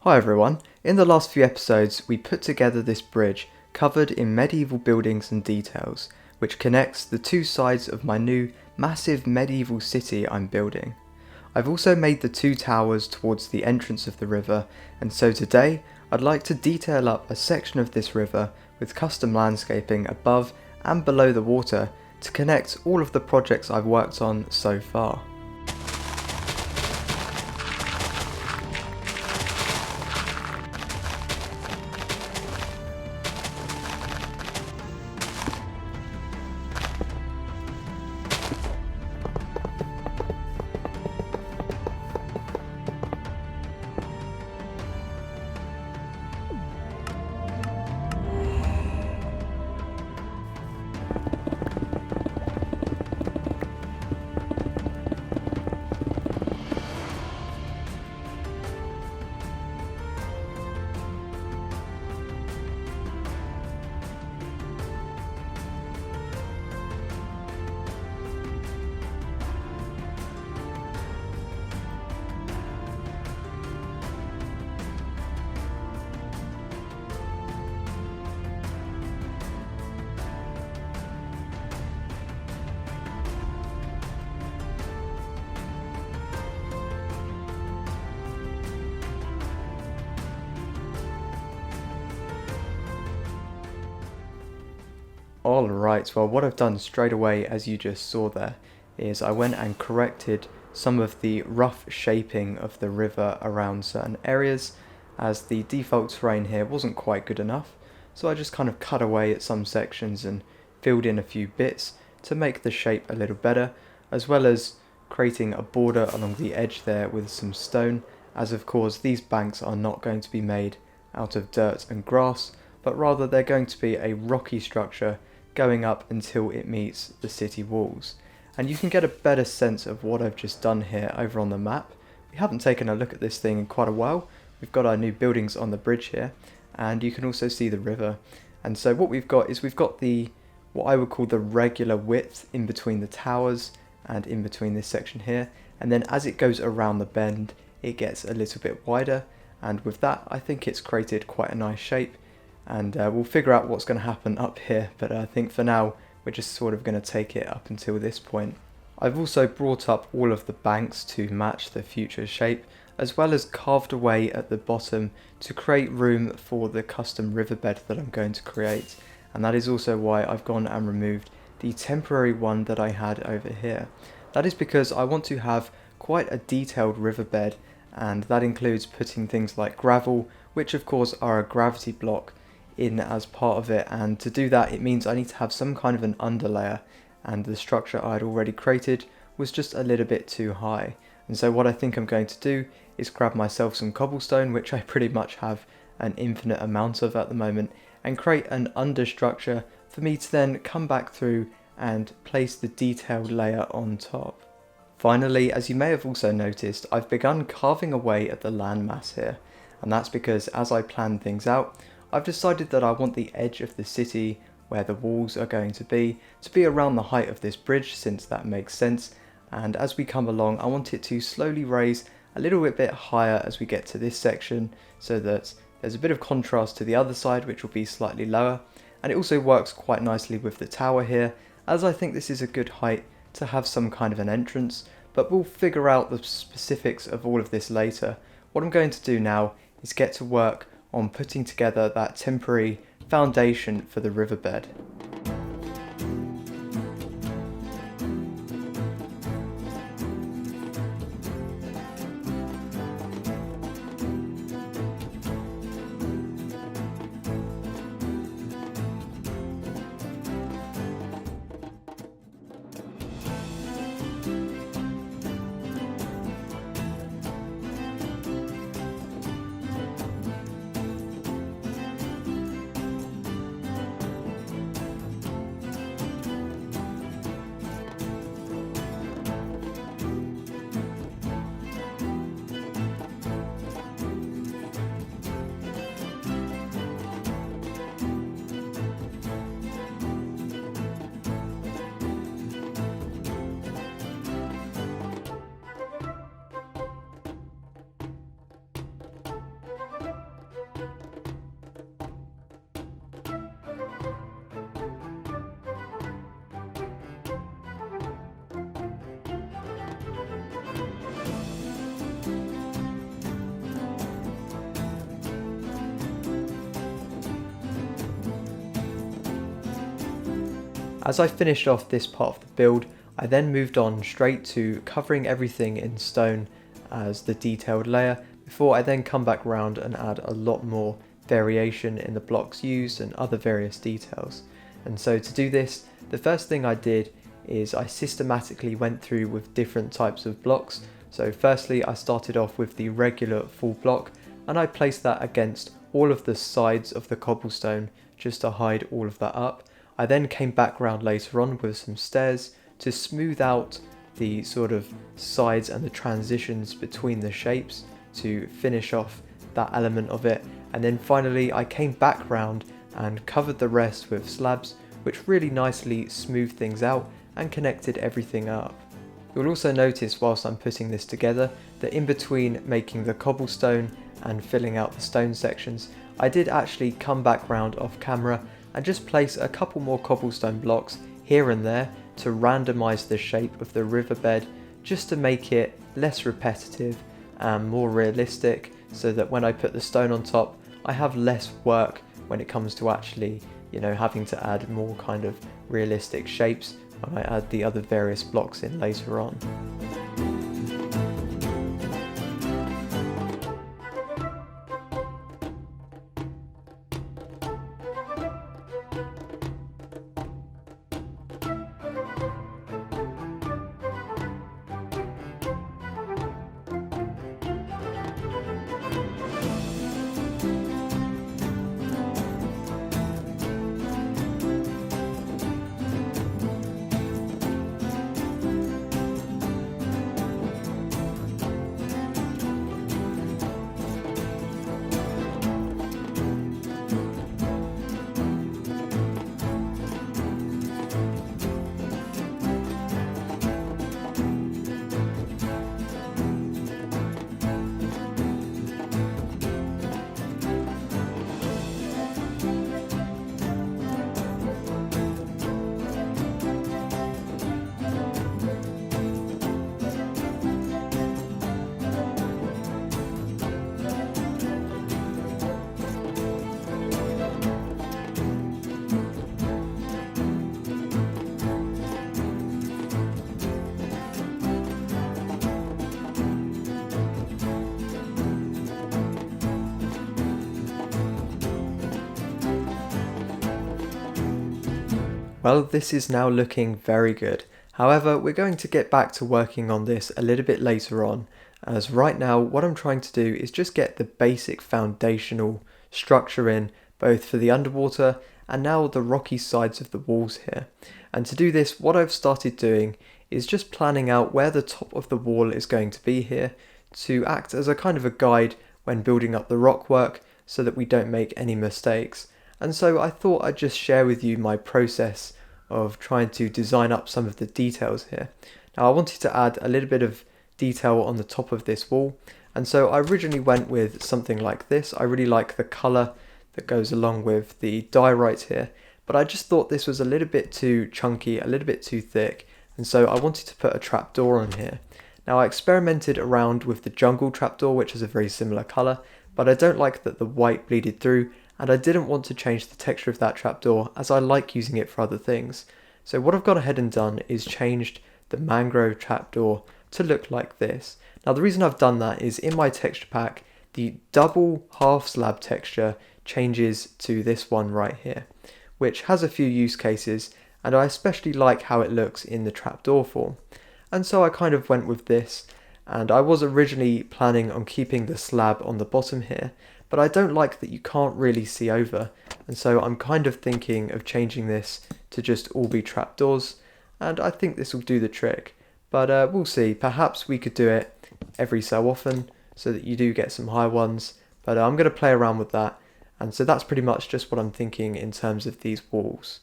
Hi everyone, in the last few episodes we put together this bridge covered in medieval buildings and details, which connects the two sides of my new massive medieval city I'm building. I've also made the two towers towards the entrance of the river, and so today I'd like to detail up a section of this river with custom landscaping above and below the water to connect all of the projects I've worked on so far. Alright, well what I've done straight away, as you just saw there, is I went and corrected some of the rough shaping of the river around certain areas, as the default terrain here wasn't quite good enough, so I just kind of cut away at some sections and filled in a few bits to make the shape a little better, as well as creating a border along the edge there with some stone, as of course these banks are not going to be made out of dirt and grass, but rather they're going to be a rocky structure going up until it meets the city walls. And you can get a better sense of what I've just done here over on the map. We haven't taken a look at this thing in quite a while. We've got our new buildings on the bridge here, and you can also see the river. And so what we've got is we've got the what I would call the regular width in between the towers and in between this section here, and then as it goes around the bend it gets a little bit wider, and with that I think it's created quite a nice shape. And we'll figure out what's going to happen up here, but I think for now we're just sort of going to take it up until this point. I've also brought up all of the banks to match the future shape, as well as carved away at the bottom to create room for the custom riverbed that I'm going to create, and that is also why I've gone and removed the temporary one that I had over here. That is because I want to have quite a detailed riverbed, and that includes putting things like gravel, which of course are a gravity block, in as part of it, and to do that it means I need to have some kind of an underlayer, and the structure I had already created was just a little bit too high. And so what I think I'm going to do is grab myself some cobblestone, which I pretty much have an infinite amount of at the moment, and create an understructure for me to then come back through and place the detailed layer on top. Finally, as you may have also noticed, I've begun carving away at the landmass here, and that's because as I plan things out, I've decided that I want the edge of the city, where the walls are going to be around the height of this bridge, since that makes sense, and as we come along I want it to slowly raise a little bit higher as we get to this section, so that there's a bit of contrast to the other side, which will be slightly lower, and it also works quite nicely with the tower here, as I think this is a good height to have some kind of an entrance, but we'll figure out the specifics of all of this later. What I'm going to do now is get to work on putting together that temporary foundation for the riverbed. As I finished off this part of the build, I then moved on straight to covering everything in stone as the detailed layer, before I then come back round and add a lot more variation in the blocks used and other various details. And so to do this, the first thing I did is I systematically went through with different types of blocks. So firstly, I started off with the regular full block, and I placed that against all of the sides of the cobblestone just to hide all of that up. I then came back round later on with some stairs to smooth out the sort of sides and the transitions between the shapes to finish off that element of it. And then finally I came back round and covered the rest with slabs, which really nicely smoothed things out and connected everything up. You'll also notice whilst I'm putting this together that in between making the cobblestone and filling out the stone sections, I did actually come back round off camera and just place a couple more cobblestone blocks here and there to randomize the shape of the riverbed, just to make it less repetitive and more realistic, so that when I put the stone on top, I have less work when it comes to actually, having to add more kind of realistic shapes when I add the other various blocks in later on. Well, this is now looking very good. However, we're going to get back to working on this a little bit later on, as right now what I'm trying to do is just get the basic foundational structure in, both for the underwater and now the rocky sides of the walls here. And to do this, what I've started doing is just planning out where the top of the wall is going to be here, to act as a kind of a guide when building up the rock work so that we don't make any mistakes. And so I thought I'd just share with you my process of trying to design up some of the details here. Now I wanted to add a little bit of detail on the top of this wall, and so I originally went with something like this. I really like the colour that goes along with the diorite here, but I just thought this was a little bit too chunky, a little bit too thick, and so I wanted to put a trapdoor on here. Now I experimented around with the jungle trapdoor, which is a very similar colour, but I don't like that the white bleeded through, and I didn't want to change the texture of that trapdoor as I like using it for other things. So what I've gone ahead and done is changed the mangrove trapdoor to look like this. Now the reason I've done that is in my texture pack, the double half slab texture changes to this one right here, which has a few use cases, and I especially like how it looks in the trapdoor form. And so I kind of went with this, and I was originally planning on keeping the slab on the bottom here, but I don't like that you can't really see over, and so I'm kind of thinking of changing this to just all be trapdoors, and I think this will do the trick. But we'll see, perhaps we could do it every so often so that you do get some high ones, but I'm going to play around with that, and so that's pretty much just what I'm thinking in terms of these walls.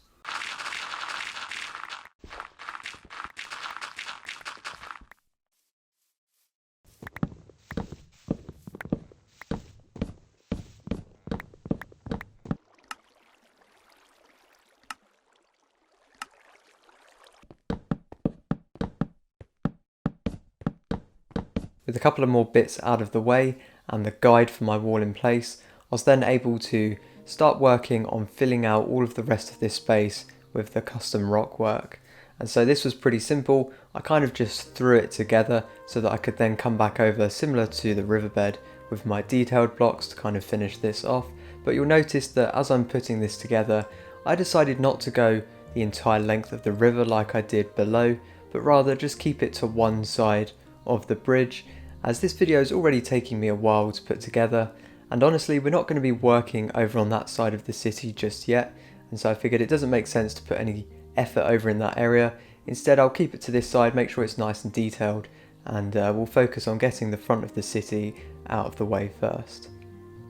With a couple of more bits out of the way and the guide for my wall in place, I was then able to start working on filling out all of the rest of this space with the custom rock work. And so this was pretty simple. I kind of just threw it together so that I could then come back over, similar to the riverbed, with my detailed blocks to kind of finish this off. But you'll notice that as I'm putting this together, I decided not to go the entire length of the river like I did below, but rather just keep it to one side of the bridge, as this video is already taking me a while to put together, and honestly we're not going to be working over on that side of the city just yet, and so I figured it doesn't make sense to put any effort over in that area. Instead I'll keep it to this side, make sure it's nice and detailed, and we'll focus on getting the front of the city out of the way first.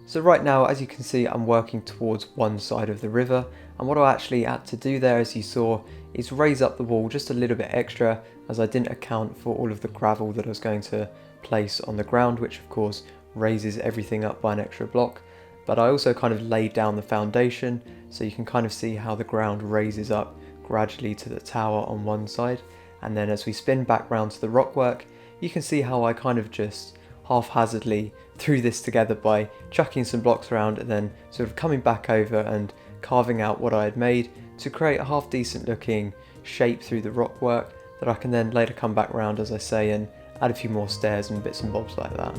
So right now, as you can see, I'm working towards one side of the river, and what I actually had to do there, as you saw, is raise up the wall just a little bit extra, as I didn't account for all of the gravel that I was going to place on the ground, which of course raises everything up by an extra block. But I also kind of laid down the foundation, so you can kind of see how the ground raises up gradually to the tower on one side, and then as we spin back round to the rockwork, you can see how I kind of just haphazardly threw this together by chucking some blocks around and then sort of coming back over and carving out what I had made to create a half decent looking shape through the rockwork that I can then later come back around, as I say, and add a few more stairs and bits and bobs like that.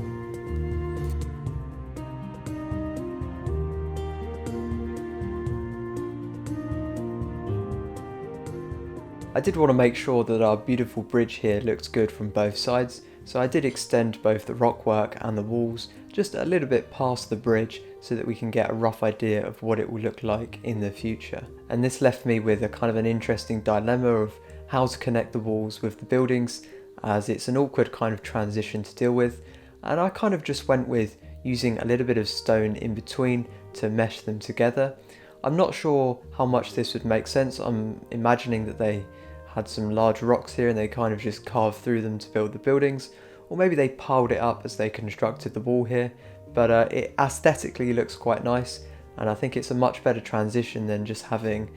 I did want to make sure that our beautiful bridge here looked good from both sides, so I did extend both the rockwork and the walls just a little bit past the bridge so that we can get a rough idea of what it will look like in the future. And this left me with a kind of an interesting dilemma of how to connect the walls with the buildings, as it's an awkward kind of transition to deal with, and I kind of just went with using a little bit of stone in between to mesh them together. I'm not sure how much this would make sense. I'm imagining that they had some large rocks here and they kind of just carved through them to build the buildings, or maybe they piled it up as they constructed the wall here, but it aesthetically looks quite nice, and I think it's a much better transition than just having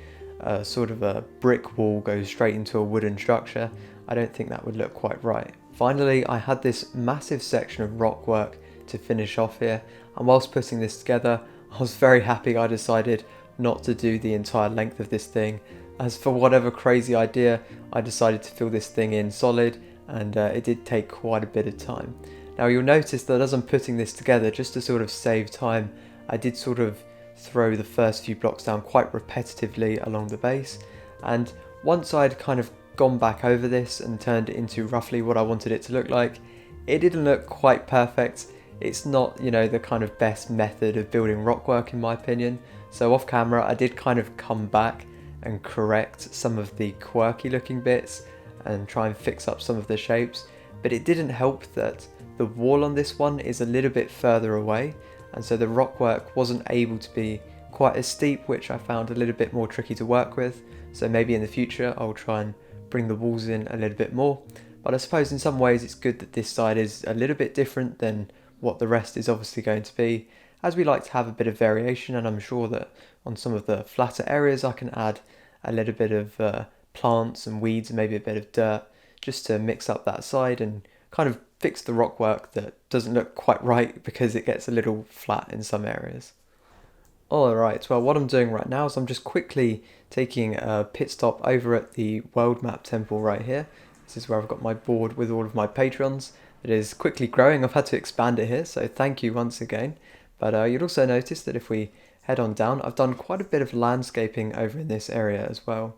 sort of a brick wall go straight into a wooden structure. I don't think that would look quite right. Finally, I had this massive section of rock work to finish off here, and whilst putting this together, I was very happy I decided not to do the entire length of this thing, as for whatever crazy idea, I decided to fill this thing in solid, and it did take quite a bit of time. Now you'll notice that as I'm putting this together, just to sort of save time, I did sort of throw the first few blocks down quite repetitively along the base, and once I'd kind of gone back over this and turned it into roughly what I wanted it to look like, it didn't look quite perfect. It's not, you know, the kind of best method of building rockwork in my opinion, so off camera I did kind of come back and correct some of the quirky looking bits and try and fix up some of the shapes, but it didn't help that the wall on this one is a little bit further away, and so the rockwork wasn't able to be quite as steep, which I found a little bit more tricky to work with. So maybe in the future I'll try and bring the walls in a little bit more, but I suppose in some ways it's good that this side is a little bit different than what the rest is obviously going to be, as we like to have a bit of variation, and I'm sure that on some of the flatter areas I can add a little bit of plants and weeds and maybe a bit of dirt just to mix up that side and kind of fix the rockwork that doesn't look quite right because it gets a little flat in some areas. Alright, well what I'm doing right now is I'm just quickly taking a pit stop over at the world map temple right here. This is where I've got my board with all of my patrons. It is quickly growing. I've had to expand it here, so thank you once again. But you'll also notice that if we head on down, I've done quite a bit of landscaping over in this area as well.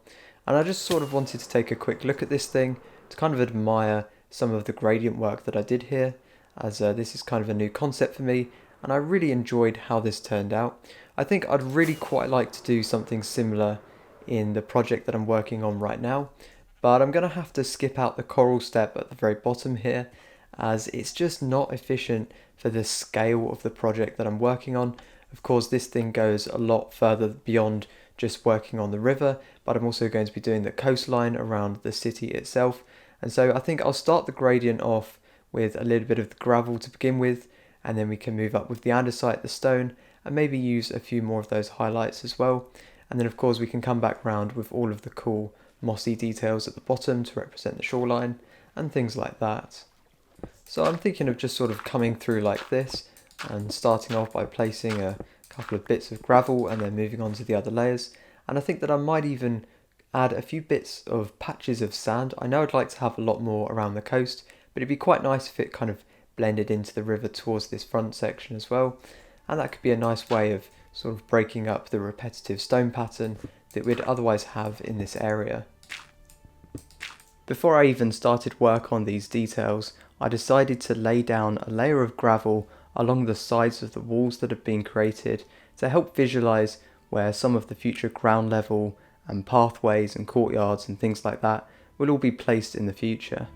And I just sort of wanted to take a quick look at this thing to kind of admire some of the gradient work that I did here, as this is kind of a new concept for me, and I really enjoyed how this turned out. I think I'd really quite like to do something similar in the project that I'm working on right now, but I'm going to have to skip out the coral step at the very bottom here, as it's just not efficient for the scale of the project that I'm working on. Of course, this thing goes a lot further beyond just working on the river, but I'm also going to be doing the coastline around the city itself. And so I think I'll start the gradient off with a little bit of the gravel to begin with, and then we can move up with the andesite, the stone, and maybe use a few more of those highlights as well. And then of course we can come back round with all of the cool mossy details at the bottom to represent the shoreline and things like that. So I'm thinking of just sort of coming through like this and starting off by placing a couple of bits of gravel and then moving on to the other layers. And I think that I might even add a few bits of patches of sand. I know I'd like to have a lot more around the coast, but it'd be quite nice if it kind of blended into the river towards this front section as well. And that could be a nice way of sort of breaking up the repetitive stone pattern that we'd otherwise have in this area. Before I even started work on these details, I decided to lay down a layer of gravel along the sides of the walls that have been created to help visualize where some of the future ground level and pathways and courtyards and things like that will all be placed in the future.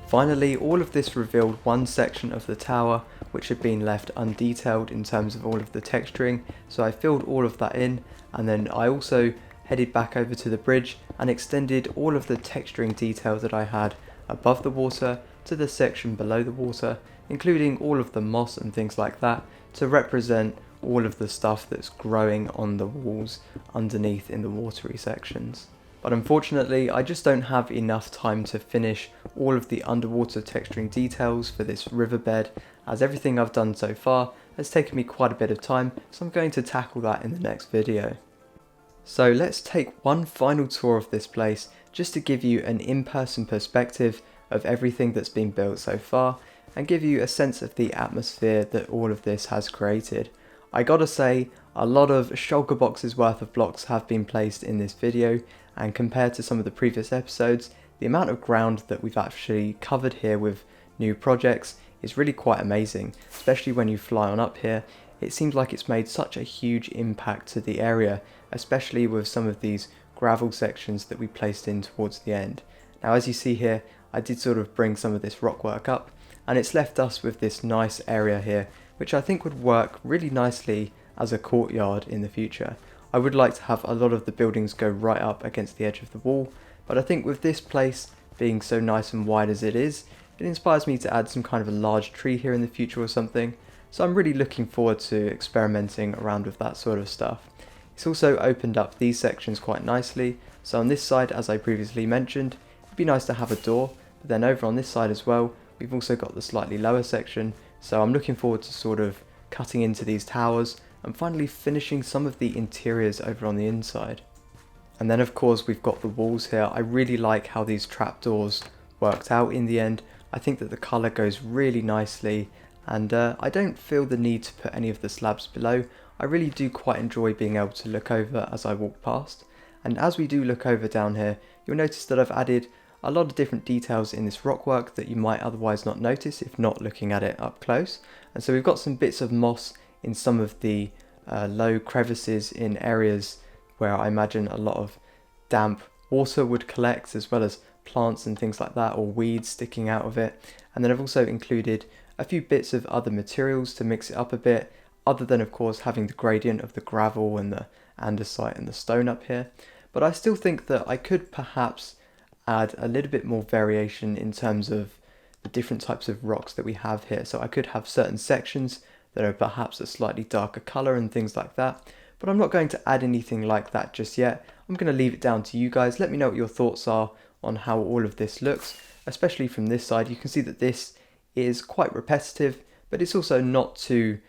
Finally, all of this revealed one section of the tower which had been left undetailed in terms of all of the texturing, so I filled all of that in, and then I also headed back over to the bridge and extended all of the texturing detail that I had above the water to the section below the water, including all of the moss and things like that to represent all of the stuff that's growing on the walls underneath in the watery sections. But unfortunately, I just don't have enough time to finish all of the underwater texturing details for this riverbed, as everything I've done so far has taken me quite a bit of time, so I'm going to tackle that in the next video. So let's take one final tour of this place, just to give you an in-person perspective of everything that's been built so far, and give you a sense of the atmosphere that all of this has created. I gotta say, a lot of shulker boxes worth of blocks have been placed in this video, and compared to some of the previous episodes, the amount of ground that we've actually covered here with new projects is really quite amazing, especially when you fly on up here. It seems like it's made such a huge impact to the area, especially with some of these gravel sections that we placed in towards the end. Now, as you see here, I did sort of bring some of this rock work up, and it's left us with this nice area here, which I think would work really nicely as a courtyard in the future. I would like to have a lot of the buildings go right up against the edge of the wall, but I think with this place being so nice and wide as it is, it inspires me to add some kind of a large tree here in the future or something, so I'm really looking forward to experimenting around with that sort of stuff. It's also opened up these sections quite nicely, so on this side, as I previously mentioned, it'd be nice to have a door, but then over on this side as well, we've also got the slightly lower section, so I'm looking forward to sort of cutting into these towers and finally finishing some of the interiors over on the inside. And then of course we've got the walls here. I really like how these trapdoors worked out in the end. I think that the colour goes really nicely, and I don't feel the need to put any of the slabs below. I really do quite enjoy being able to look over as I walk past. And as we do look over down here, you'll notice that I've added a lot of different details in this rockwork that you might otherwise not notice if not looking at it up close. And so we've got some bits of moss in some of the low crevices in areas where I imagine a lot of damp water would collect, as well as plants and things like that, or weeds sticking out of it. And then I've also included a few bits of other materials to mix it up a bit, other than of course having the gradient of the gravel and the andesite and the stone up here. But I still think that I could perhaps add a little bit more variation in terms of the different types of rocks that we have here. So I could have certain sections that are perhaps a slightly darker colour and things like that, but I'm not going to add anything like that just yet. I'm going to leave it down to you guys. Let me know what your thoughts are on how all of this looks, especially from this side. You can see that this is quite repetitive, but it's also not too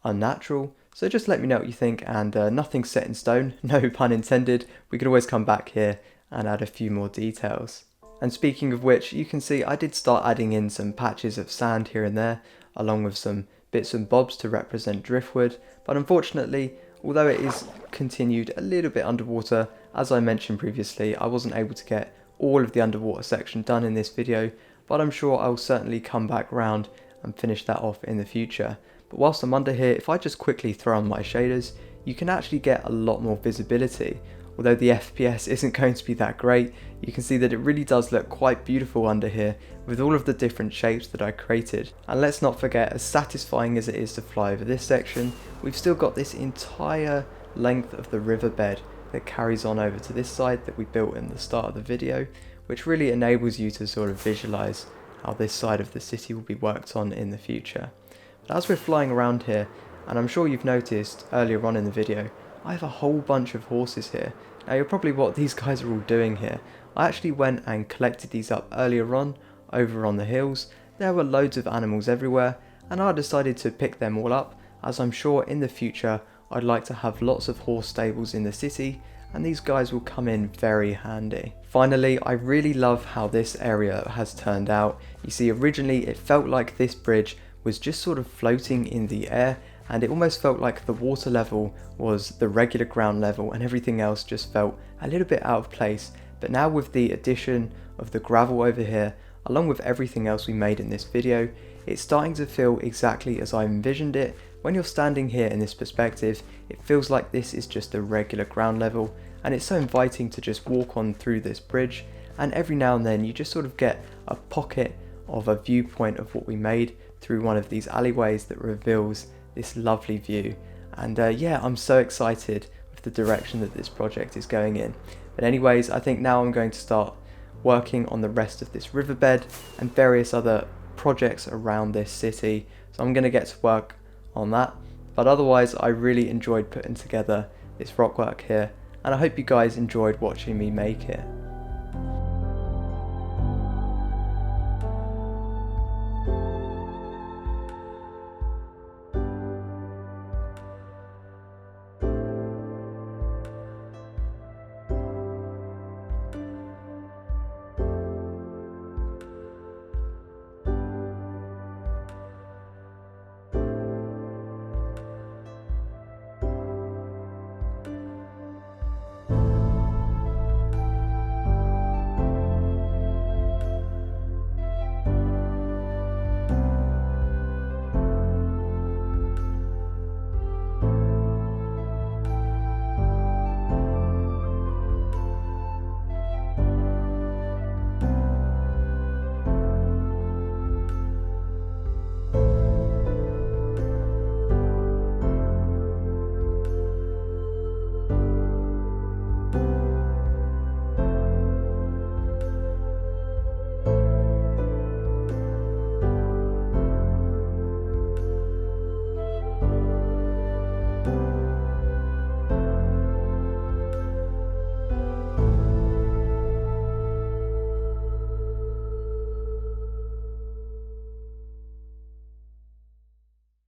unnatural. So just let me know what you think, and nothing's set in stone, no pun intended. We could always come back here and add a few more details. And speaking of which, you can see I did start adding in some patches of sand here and there, along with some bits and bobs to represent driftwood, but unfortunately, although it is continued a little bit underwater, as I mentioned previously, I wasn't able to get all of the underwater section done in this video, but I'm sure I'll certainly come back round and finish that off in the future. But whilst I'm under here, if I just quickly throw on my shaders, you can actually get a lot more visibility. Although the FPS isn't going to be that great, you can see that it really does look quite beautiful under here with all of the different shapes that I created. And let's not forget, as satisfying as it is to fly over this section, we've still got this entire length of the riverbed that carries on over to this side that we built in the start of the video, which really enables you to sort of visualize how this side of the city will be worked on in the future. But as we're flying around here, and I'm sure you've noticed earlier on in the video, I have a whole bunch of horses here. Now you're probably what these guys are all doing here. I actually went and collected these up earlier on, over on the hills. There were loads of animals everywhere, and I decided to pick them all up, as I'm sure in the future I'd like to have lots of horse stables in the city, and these guys will come in very handy. Finally, I really love how this area has turned out. You see, originally it felt like this bridge was just sort of floating in the air, and it almost felt like the water level was the regular ground level and everything else just felt a little bit out of place. But now with the addition of the gravel over here, along with everything else we made in this video, it's starting to feel exactly as I envisioned it. When you're standing here in this perspective, it feels like this is just the regular ground level, and it's so inviting to just walk on through this bridge, and every now and then you just sort of get a pocket of a viewpoint of what we made through one of these alleyways that reveals this lovely view. And yeah, I'm so excited with the direction that this project is going in. But anyways, I think now I'm going to start working on the rest of this riverbed and various other projects around this city. So I'm going to get to work on that. But otherwise, I really enjoyed putting together this rockwork here, and I hope you guys enjoyed watching me make it.